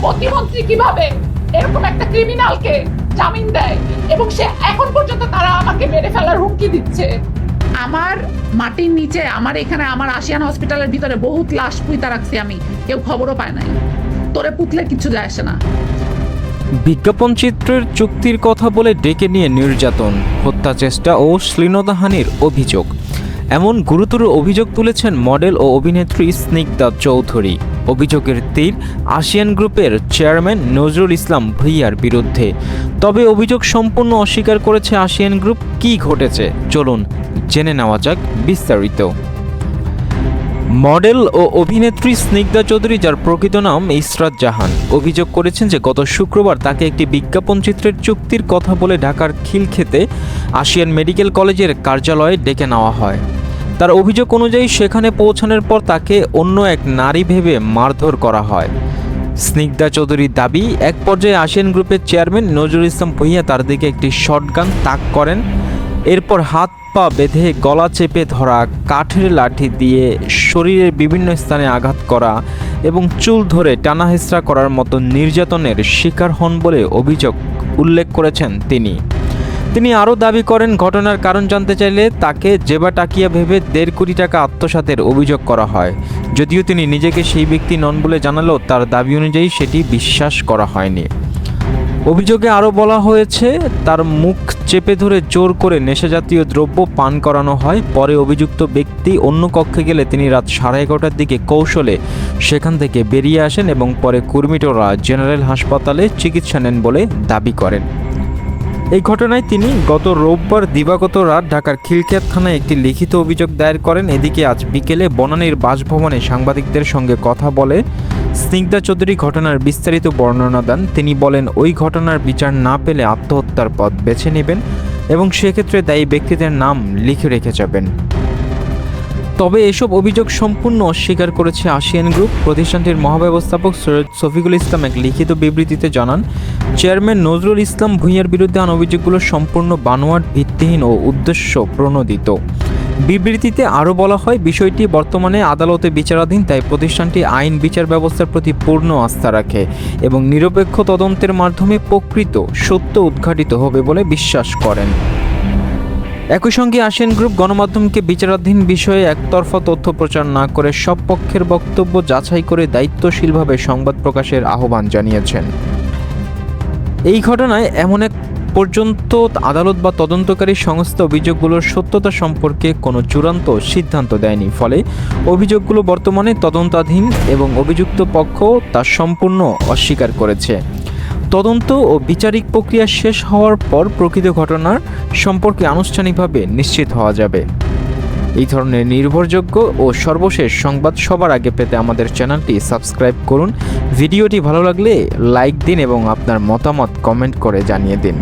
প্রতিমন্ত্রী কিভাবে এরকম একটা ক্রিমিনালকে জামিন দেয়, এবং সে এখন পর্যন্ত তারা আমাকে মেরে ফেলার হুমকি দিচ্ছে। আমার মাটির নিচে, আমার এখানে, আমার আশিয়ান হসপিটালের ভিতরে বহুত লাশ পুঁতা রাখছি আমি, কেউ খবরও পায় নাই। তোরে পুতলে কিছু যায় আসে না। বিজ্ঞাপন চিত্রের চুক্তির কথা বলে ডেকে নিয়ে নির্যাতন, হত্যা চেষ্টা ও শ্লীলতাহানির অভিযোগ, এমন গুরুতর অভিযোগ তুলেছেন মডেল ও অভিনেত্রী স্নিগ্ধা চৌধুরী। অভিযোগের তীর আশিয়ান গ্রুপের চেয়ারম্যান নজরুল ইসলাম ভূঁইয়ার বিরুদ্ধে। তবে অভিযোগ সম্পূর্ণ অস্বীকার করেছে আশিয়ান গ্রুপ। কী ঘটেছে চলুন জেনে নেওয়া যাক বিস্তারিত। মডেল ও অভিনেত্রী স্নিগ্ধা চৌধুরী, যার প্রকৃত নাম ইসরাত জাহান, অভিযোগ করেছেন যে গত শুক্রবার তাকে একটি বিজ্ঞাপন চিত্রের চুক্তির কথা বলে ঢাকার খিলক্ষেতে আশিয়ান মেডিকেল কলেজের কার্যালয়ে ডেকে নেওয়া হয়। তার অভিযোগ অনুযায়ী সেখানে পৌঁছানোর পর তাকে অন্য এক নারী ভেবে মারধর করা হয়। স্নিগ্ধা চৌধুরীর দাবি, এক পর্যায়ে আশিয়ান গ্রুপের চেয়ারম্যান নজরুল ইসলাম ভূঁইয়া তার দিকে একটি শটগান তাক করেন। এরপর হাত পা বেঁধে গলা চেপে ধরা, কাঠের লাঠি দিয়ে শরীরের বিভিন্ন স্থানে আঘাত করা এবং চুল ধরে টানাহেঁচড়া করার মতো নির্যাতনের শিকার হন বলে অভিযোগ উল্লেখ করেছেন তিনি। তিনি আরও দাবি করেন, ঘটনার কারণ জানতে চাইলে তাকে জেবা টাকিয়া ভেবে 1.5 কোটি টাকা আত্মসাতের অভিযোগ করা হয়। যদিও তিনি নিজেকে সেই ব্যক্তি নন বলে জানালেও তার দাবি অনুযায়ী সেটি বিশ্বাস করা হয়নি। অভিযোগে আরও বলা হয়েছে, তার মুখ চেপে ধরে জোর করে নেশাজাতীয় দ্রব্য পান করানো হয়। পরে অভিযুক্ত ব্যক্তি অন্য কক্ষে গেলে তিনি রাত 11:30টার দিকে কৌশলে সেখান থেকে বেরিয়ে আসেন এবং পরে কুর্মিটোলা জেনারেল হাসপাতালে চিকিৎসা নেন বলে দাবি করেন। এই ঘটনায় তিনি গত রোববার দিবাগত রাত ঢাকার খিলক্ষেত থানায় একটি লিখিত অভিযোগ দায়ের করেন। এদিকে আজ বিকেলে বনানীর বাসভবনে সাংবাদিকদের সঙ্গে কথা বলে স্নিগ্ধা চৌধুরী ঘটনার বিস্তারিত বর্ণনা দেন। তিনি বলেন, ওই ঘটনার বিচার না পেলে আত্মহত্যার পথ বেছে নেবেন এবং সেক্ষেত্রে দায়ী ব্যক্তিদের নাম লিখে রেখে যাবেন। তবে এসব অভিযোগ সম্পূর্ণ অস্বীকার করেছে আশিয়ান গ্রুপ। প্রতিষ্ঠানটির মহাব্যবস্থাপক সৈয়দ শফিকুল ইসলাম এক লিখিত বিবৃতিতে জানান, চেয়ারম্যান নজরুল ইসলাম ভূঁইয়ার বিরুদ্ধে আনা অভিযোগগুলো সম্পূর্ণ বানোয়াট, ভিত্তিহীন ও উদ্দেশ্য প্রণোদিত। বিবৃতিতে আরও বলা হয়, বিষয়টি বর্তমানে আদালতে বিচারাধীন, তাই প্রতিষ্ঠানটি আইন বিচার ব্যবস্থার প্রতি পূর্ণ আস্থা রাখে এবং নিরপেক্ষ তদন্তের মাধ্যমে প্রকৃত সত্য উদ্ঘাটিত হবে বলে বিশ্বাস করেন। একই সঙ্গে আশিয়ান গ্রুপ গণমাধ্যমকে বিচারাধীন বিষয়ে একতরফা তথ্য প্রচার না করে সব পক্ষের বক্তব্য যাচাই করে দায়িত্বশীলভাবে সংবাদ প্রকাশের আহ্বান জানিয়েছেন। এই ঘটনায় এমন এক পর্যন্ত আদালত বা তদন্তকারী সংস্থা অভিযোগগুলোর সত্যতা সম্পর্কে কোনো চূড়ান্ত সিদ্ধান্ত দেয়নি। ফলে অভিযোগগুলো বর্তমানে তদন্তাধীন এবং অভিযুক্ত পক্ষ তা সম্পূর্ণ অস্বীকার করেছে। তদন্ত ও বিচারিক প্রক্রিয়া শেষ হওয়ার পর প্রকৃত ঘটনার সম্পর্কে আনুষ্ঠানিকভাবে নিশ্চিত হওয়া যাবে। এই ধরনের নির্ভরযোগ্য ও সর্বশেষ সংবাদ সবার আগে পেতে আমাদের চ্যানেলটি সাবস্ক্রাইব করুন। ভিডিওটি ভালো লাগলে লাইক দিন এবং আপনার মতামত কমেন্ট করে জানিয়ে দিন।